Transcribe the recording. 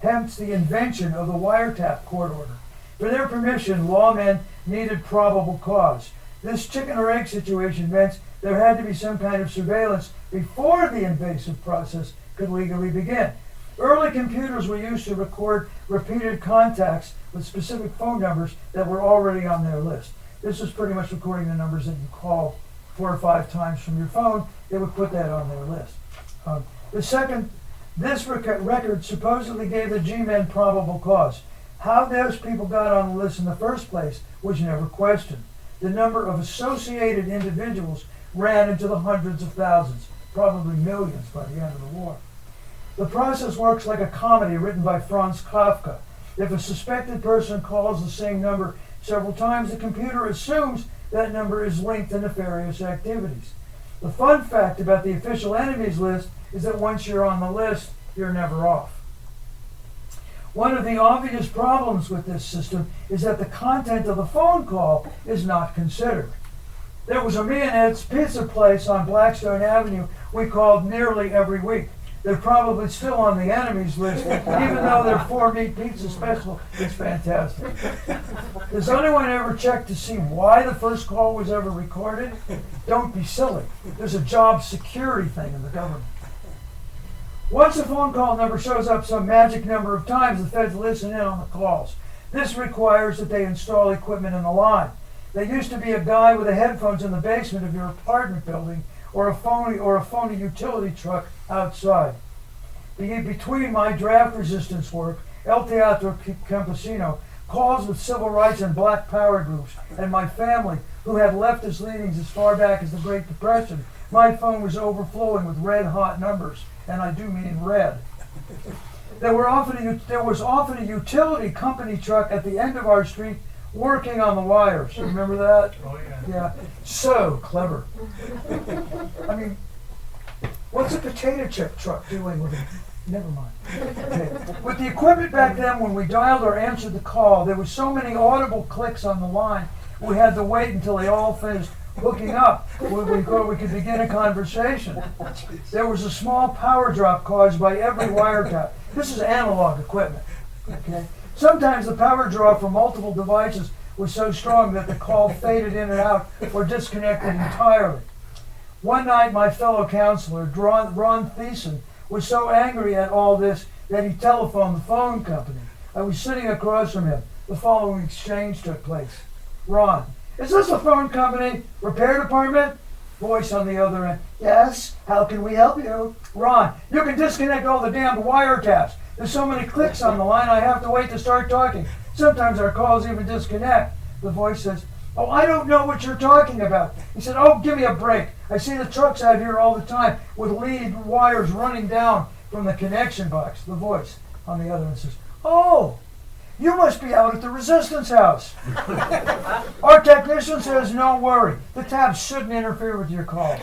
hence the invention of the wiretap court order. For their permission, lawmen needed probable cause. This chicken or egg situation meant there had to be some kind of surveillance before the invasive process could legally begin. Early computers were used to record repeated contacts with specific phone numbers that were already on their list. This was pretty much recording the numbers that you called 4 or 5 times from your phone. They would put that on their list. This record supposedly gave the G-men probable cause. How those people got on the list in the first place was never questioned. The number of associated individuals ran into the hundreds of thousands, probably millions by the end of the war. The process works like a comedy written by Franz Kafka. If a suspected person calls the same number several times, the computer assumes that number is linked to nefarious activities. The fun fact about the official enemies list is that once you're on the list, you're never off. One of the obvious problems with this system is that the content of the phone call is not considered. There was a me and Ed's pizza place on Blackstone Avenue we called nearly every week. They're probably still on the enemies list, even though their 4-meat pizza special is fantastic. Does anyone ever check to see why the first call was ever recorded? Don't be silly. There's a job security thing in the government. Once a phone call number shows up some magic number of times, the feds listen in on the calls. This requires that they install equipment in the line. There used to be a guy with the headphones in the basement of your apartment building, or a phony utility truck outside. Between my draft resistance work, El Teatro Campesino, calls with civil rights and black power groups, and my family, who had leftist leanings as far back as the Great Depression, my phone was overflowing with red-hot numbers, and I do mean red. There was often a utility company truck at the end of our street working on the wires. Remember that? Oh, yeah. Yeah. So clever. I mean, what's a potato chip truck doing with it? Never mind. Okay. With the equipment back then, when we dialed or answered the call, there were so many audible clicks on the line, we had to wait until they all finished hooking up before we could begin a conversation. There was a small power drop caused by every wiretap. This is analog equipment. Okay. Sometimes the power draw from multiple devices was so strong that the call faded in and out or disconnected entirely. One night, my fellow counselor, Ron Thiessen, was so angry at all this that he telephoned the phone company. I was sitting across from him. The following exchange took place. Ron: "Is this a phone company? Repair department?" Voice on the other end: "Yes, how can we help you?" Ron: "You can disconnect all the damned wiretaps. There's so many clicks on the line, I have to wait to start talking. Sometimes our calls even disconnect." The voice says, "Oh, I don't know what you're talking about." He said, "Oh, give me a break. I see the trucks out here all the time with lead wires running down from the connection box." The voice on the other end says, "Oh, you must be out at the Resistance house." Our technician says, "No worry. The taps shouldn't interfere with your calls."